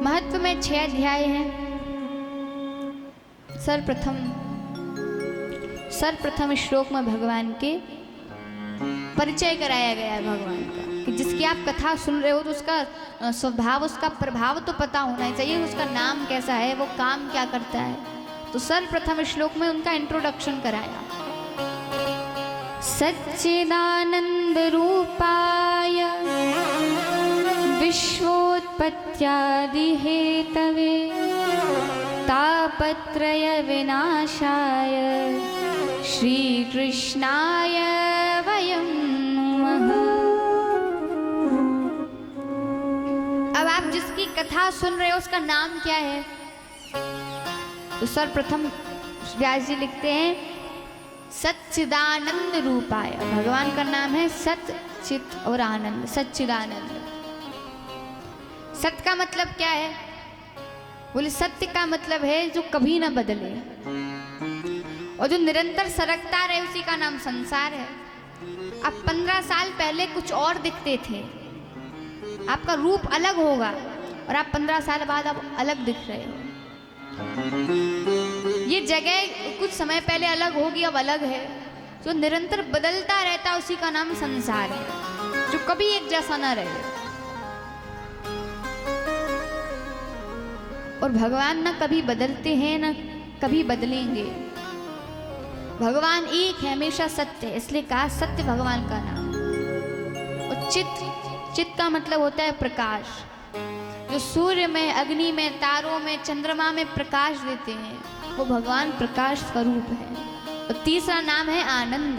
महत्व में 6 अध्याय हैं। सर्वप्रथम श्लोक में भगवान के परिचय कराया गया है भगवान का, कि जिसकी आप कथा सुन रहे हो तो उसका स्वभाव, उसका प्रभाव तो पता होना ही चाहिए, उसका नाम कैसा है, वो काम क्या करता है। तो सर्वप्रथम श्लोक में उनका इंट्रोडक्शन कराया। सच्चिदानंद रूपाय विश्वोत्पत्त्यादि हेतवे तापत्रय विनाशाय श्री कृष्णाय वयं नमः। अब आप जिसकी कथा सुन रहे हो उसका नाम क्या है? तो सर्वप्रथम व्यास जी लिखते हैं सच्चिदानंद रूपाय। भगवान का नाम है सत, चित और आनंद, सच्चिदानंद। सत्य का मतलब क्या है? बोले सत्य का मतलब है जो कभी ना बदले और जो निरंतर सरकता रहे, उसी का नाम संसार है। आप 15 साल पहले कुछ और दिखते थे, आपका रूप अलग होगा और आप 15 साल बाद आप अलग दिख रहे हो। ये जगह कुछ समय पहले अलग होगी, अब अलग है। जो निरंतर बदलता रहता उसी का नाम संसार है, जो कभी एक जैसा ना रहे। और भगवान ना कभी बदलते हैं ना कभी बदलेंगे। भगवान एक है, हमेशा सत्य है, इसलिए कहा सत्य भगवान का नाम। और चित्त का मतलब होता है प्रकाश, जो सूर्य में, अग्नि में, तारों में, चंद्रमा में प्रकाश देते हैं, वो भगवान प्रकाश स्वरूप है। और तीसरा नाम है आनंद।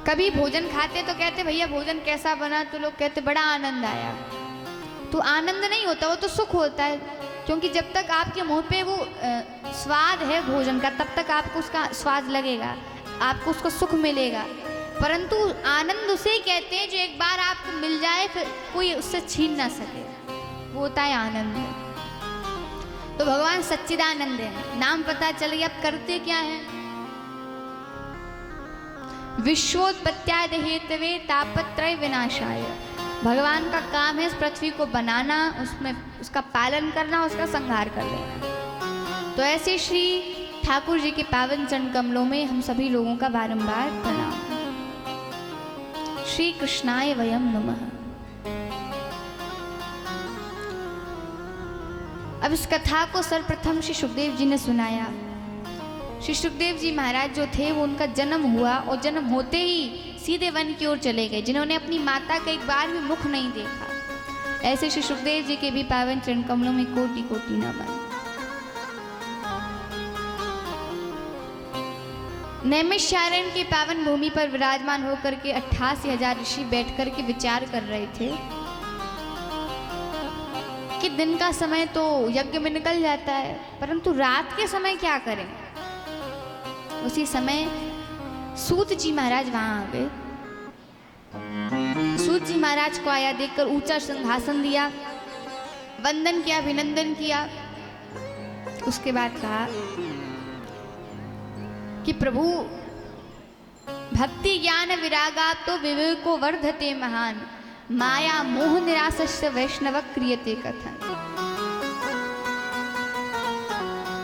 कभी भोजन खाते तो कहते भैया भोजन कैसा बना, तो लोग कहते बड़ा आनंद आया। तो आनंद नहीं होता, वो तो सुख होता है, क्योंकि जब तक आपके मुंह पे वो स्वाद है भोजन का, तब तक आपको उसका स्वाद लगेगा, आपको उसका सुख मिलेगा। परंतु आनंद उसे कहते हैं जो एक बार आपको मिल जाए फिर कोई उससे छीन ना सके, वो होता है आनंद। तो भगवान सच्चिदानंद है, नाम पता चल गया। अब करते क्या है? विश्वोत्पत्त्यादि हेतवे तापत्रय विनाशाय। भगवान का काम है इस पृथ्वी को बनाना, उसमें उसका पालन करना, उसका संहार कर देना। तो ऐसे श्री ठाकुर जी के पावन चरण कमलों में हम सभी लोगों का बारंबार प्रणाम। श्री कृष्णाय वयं नमः। अब इस कथा को सर्वप्रथम श्री सुखदेव जी ने सुनाया। श्री सुखदेव जी महाराज जो थे वो उनका जन्म हुआ और जन्म होते ही सीधे वन की ओर चले गए, जिन्होंने अपनी माता का एक बार भी मुख नहीं देखा। ऐसे श्री सुखदेव जी के भी पावन चरण कमलों में कोटि कोटि नमन। नैमिषारण्य की पावन भूमि पर विराजमान होकर के 88,000 ऋषि बैठ कर के विचार कर रहे थे कि दिन का समय तो यज्ञ में निकल जाता है, परंतु रात के समय क्या करें। उसी समय सूत जी महाराज वहां आ गए। सूत जी महाराज को आया देखकर ऊंचा सिंहासन दिया, वंदन किया, अभिनंदन किया। उसके बाद कहा कि प्रभु भक्ति ज्ञान विरागाप्तो विवेको वर्धते महान, माया मोह निरासस्य वैष्णव क्रियते कथन।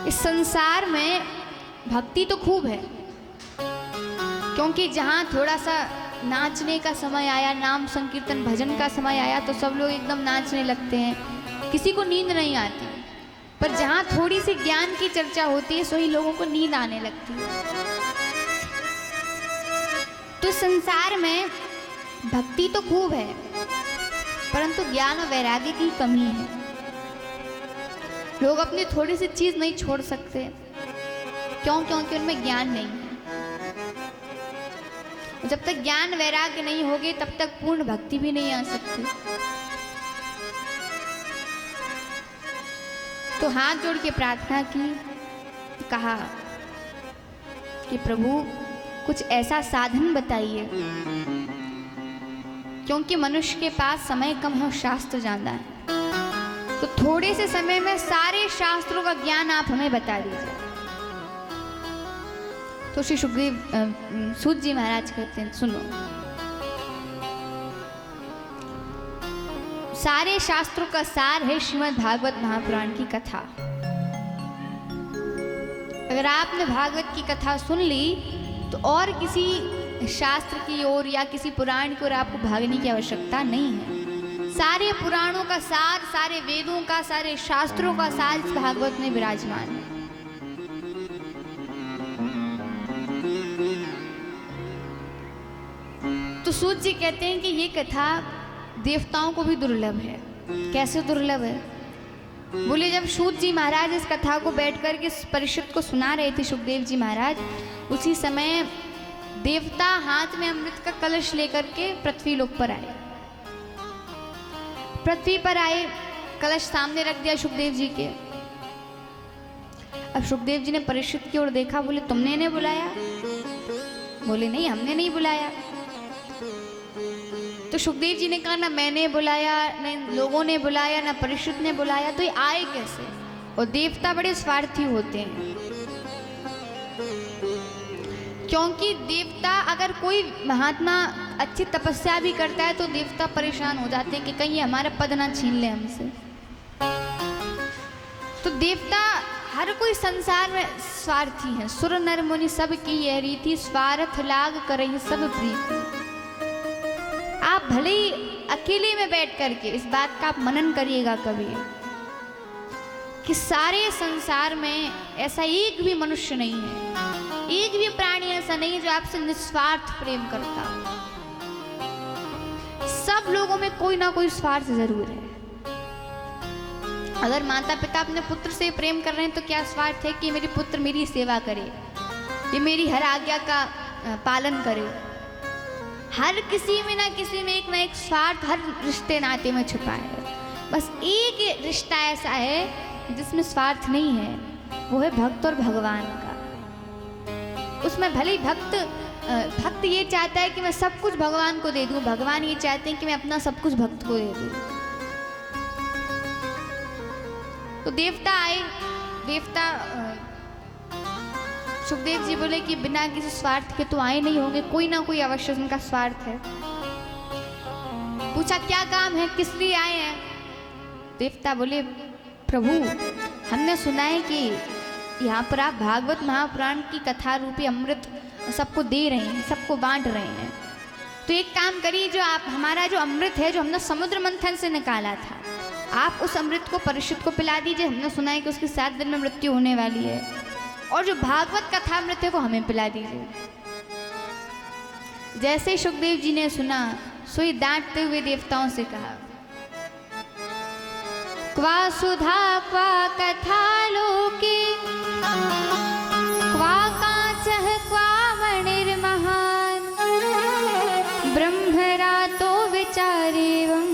इस संसार में भक्ति तो खूब है, क्योंकि जहाँ थोड़ा सा नाचने का समय आया, नाम संकीर्तन भजन का समय आया, तो सब लोग एकदम नाचने लगते हैं, किसी को नींद नहीं आती। पर जहाँ थोड़ी सी ज्ञान की चर्चा होती है, सो ही लोगों को नींद आने लगती है। तो संसार में भक्ति तो खूब है, परंतु ज्ञान और वैराग्य की कमी है। लोग अपनी थोड़ी सी चीज नहीं छोड़ सकते, क्यों? क्योंकि उनमें ज्ञान नहीं है। जब तक ज्ञान वैराग्य नहीं होगे तब तक पूर्ण भक्ति भी नहीं आ सकती। तो हाथ जोड़ के प्रार्थना की, कहा कि प्रभु कुछ ऐसा साधन बताइए, क्योंकि मनुष्य के पास समय कम है और शास्त्र ज्यादा है। तो थोड़े से समय में सारे शास्त्रों का ज्ञान आप हमें बता दीजिए। तो श्री सुखदेव सूत जी महाराज कहते हैं, सुनो। सारे शास्त्रों का सार है श्रीमद् भागवत महापुराण की कथा। अगर आपने भागवत की कथा सुन ली तो और किसी शास्त्र की ओर या किसी पुराण की ओर आपको भागने की आवश्यकता नहीं है। सारे पुराणों का सार, सारे वेदों का, सारे शास्त्रों का सार इस भागवत में विराजमान है। तो सूत जी कहते हैं कि ये कथा देवताओं को भी दुर्लभ है। कैसे दुर्लभ है? बोले जब सूत जी महाराज इस कथा को बैठकर के परीक्षित को सुना रहे थे, सुखदेव जी महाराज, उसी समय देवता हाथ में अमृत का कलश लेकर के पृथ्वी लोक पर आए। पृथ्वी पर आए, कलश सामने रख दिया सुखदेव जी के। अब सुखदेव जी ने परीक्षित की ओर देखा, बोले तुमने इन्हें बुलाया? बोले नहीं, हमने नहीं बुलाया। तो सुखदेव जी ने कहा ना मैंने बुलाया, न लोगों ने बुलाया, ना परीक्षित ने बुलाया, तो ये आए कैसे? और देवता बड़े स्वार्थी होते हैं, क्योंकि देवता अगर कोई महात्मा अच्छी तपस्या भी करता है तो देवता परेशान हो जाते हैं कि कहीं हमारा पद ना छीन ले हमसे। तो देवता हर कोई संसार में स्वार्थी है। सुर नर मुनि सब की यह रीति, स्वार्थ लाग करहि सब प्रीति। आप भले ही अकेले में बैठ करके इस बात का आप मनन करिएगा कभी, कि सारे संसार में ऐसा एक भी मनुष्य नहीं है, एक भी प्राणी ऐसा नहीं है जो आपसे निस्वार्थ प्रेम करता हो। सब लोगों में कोई ना कोई स्वार्थ जरूर है। अगर माता पिता अपने पुत्र से प्रेम कर रहे हैं तो क्या स्वार्थ है कि मेरे पुत्र मेरी सेवा करे, ये मेरी हर आज्ञा का पालन करे। हर किसी में ना किसी में एक ना एक स्वार्थ हर रिश्ते नाते में छुपा है। बस एक रिश्ता ऐसा है जिसमें स्वार्थ नहीं है, वो है भक्त और भगवान का। उसमें भले ही भक्त ये चाहता है कि मैं सब कुछ भगवान को दे दूं, भगवान ये चाहते हैं कि मैं अपना सब कुछ भक्त को दे दूं। तो देवता आए, देवता सुखदेव जी बोले कि बिना किसी स्वार्थ के तो आए नहीं होंगे, कोई ना कोई अवश्य उनका स्वार्थ है। पूछा क्या काम है, किस लिए आए हैं? देवता बोले प्रभु हमने सुना है कि यहाँ पर आप भागवत महापुराण की कथा रूपी अमृत सबको दे रहे हैं, सबको बांट रहे हैं। तो एक काम करिए, जो आप हमारा जो अमृत है जो हमने समुद्र मंथन से निकाला था, आप उस अमृत को परीक्षित को पिला दीजिए। हमने सुना है कि उसकी 7 दिन में मृत्यु होने वाली है। और जो भागवत कथा अमृत है वो हमें पिला दीजिए। जैसे ही सुखदेव जी ने सुना, सोई डांटते हुए देवताओं से कहा, क्वा सुधा क्वा कथा लोके, क्वा कांचः क्वा मणिर्महान्, ब्रह्मरातो विचारेवं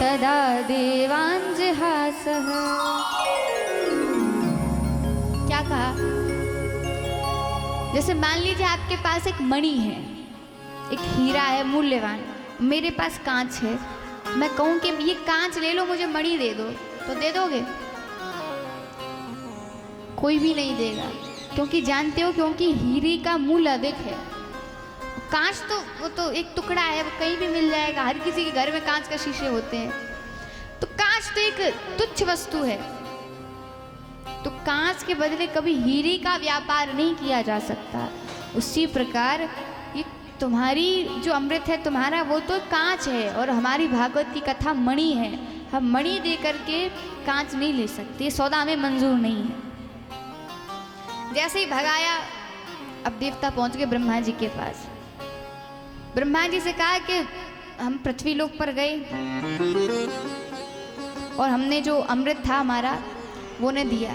तदा देवान् जिहासः। क्या कहा? जैसे मान लीजिए आपके पास एक मणि है, एक हीरा है मूल्यवान, मेरे पास कांच है, मैं कहूं कि ये कांच ले लो मुझे मणि दे दो, तो दे दोगे? कोई भी नहीं देगा, क्योंकि जानते हो, क्योंकि हीरे का मूल्य अधिक है। कांच तो वो तो एक टुकड़ा है, वो कहीं भी मिल जाएगा, हर किसी के घर में कांच का शीशे होते हैं। तो कांच तो एक तुच्छ वस्तु है, तो कांच के बदले कभी हीरे का व्यापार नहीं किया जा सकता। उसी प्रकार ये तुम्हारी जो अमृत है तुम्हारा, वो तो कांच है, और हमारी भागवत की कथा मणि है। हम मणि दे करके कांच नहीं ले सकते, सौदा हमें मंजूर नहीं है। जैसे ही भगाया, अब देवता पहुंच गए ब्रह्मा जी के पास। ब्रह्मा जी से कहा कि हम पृथ्वी लोक पर गए और हमने जो अमृत था हमारा वो ने दिया,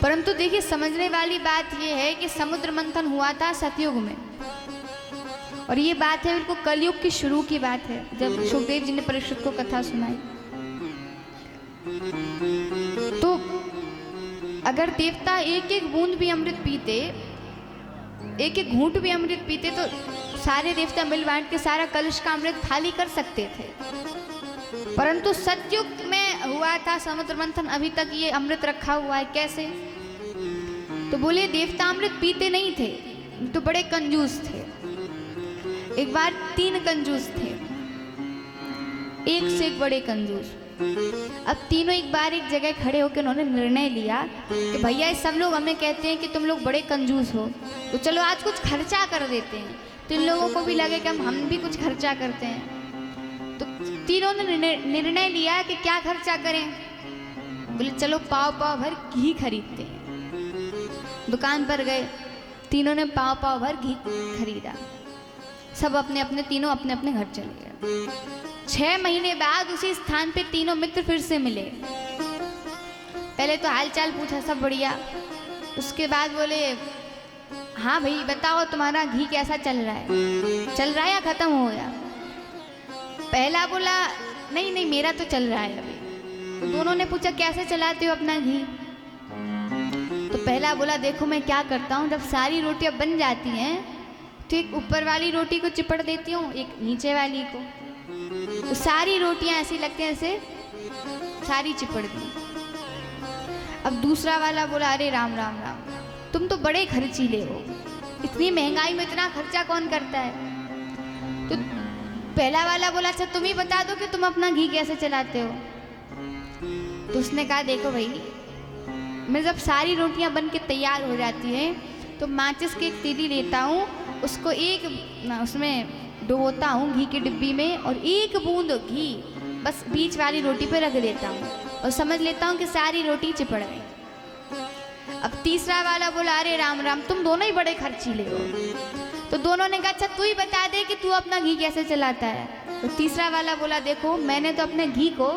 परंतु देखिए समझने वाली बात यह है कि समुद्र मंथन हुआ था सतयुग में, और ये बात है बिल्कुल कलयुग की शुरू की बात है, जब सुखदेव जी ने परीक्षित को कथा सुनाई। तो अगर देवता एक एक बूंद भी अमृत पीते, एक एक घूंट भी अमृत पीते, तो सारे देवता मिल बांट के सारा कलश का अमृत खाली कर सकते थे। परंतु सतयुग में हुआ था समुद्र मंथन, अभी तक ये अमृत रखा हुआ है। कैसे? तो बोले देवता अमृत पीते नहीं थे, तो बड़े कंजूस थे। एक बार 3 कंजूस थे। एक से एक बड़े कंजूस। अब तीनों एक बार एक जगह खड़े होकर उन्होंने निर्णय लिया कि भैया ये सब लोग हमें कहते हैं कि तुम लोग बड़े कंजूस हो, तो चलो आज कुछ खर्चा कर देते हैं। तो इन लोगों को भी लगे कि हम भी कुछ खर्चा करते हैं। तो तीनों ने निर्णय लिया कि क्या खर्चा करें। बोले चलो पाव पाव भर घी खरीदते हैं। दुकान पर गए, तीनों ने पाव पाव भर घी खरीदा। सब अपने अपने तीनों अपने अपने घर चले गए। 6 महीने बाद उसी स्थान पे तीनों मित्र फिर से मिले। पहले तो हालचाल पूछा, सब बढ़िया। उसके बाद बोले हाँ भाई बताओ तुम्हारा घी कैसा चल रहा है या खत्म हो गया। पहला बोला नहीं नहीं मेरा तो चल रहा है अभी। तो दोनों ने पूछा कैसे चलाते हो अपना घी। तो पहला बोला देखो मैं क्या करता हूँ, जब सारी रोटियां बन जाती हैं तो एक ऊपर वाली रोटी को चिपड़ देती हूँ, एक नीचे वाली को। तो सारी रोटियां ऐसी लगती हैं ऐसे सारी चिपड़ दी। अब दूसरा वाला बोला अरे राम राम राम, तुम तो बड़े खर्चीले हो, इतनी महंगाई में इतना खर्चा कौन करता है। तो पहला वाला बोला अच्छा तुम ही बता दो कि तुम अपना घी कैसे चलाते हो। तो उसने कहा देखो भाई, मैं जब सारी रोटियां बन के तैयार हो जाती हैं तो माचिस की एक तीली लेता हूँ, उसको उसमें डुबोता हूँ घी की डिब्बी में, और एक बूंद घी बस बीच वाली रोटी पे रख देता हूँ और समझ लेता हूँ कि सारी रोटी चिपड़ गई। अब तीसरा वाला बोला अरे राम राम, तुम दोनों ही बड़े खर्चीले हो। तो दोनों ने कहा अच्छा तू ही बता दे कि तू अपना घी कैसे चलाता है। तो तीसरा वाला बोला देखो मैंने तो अपने घी को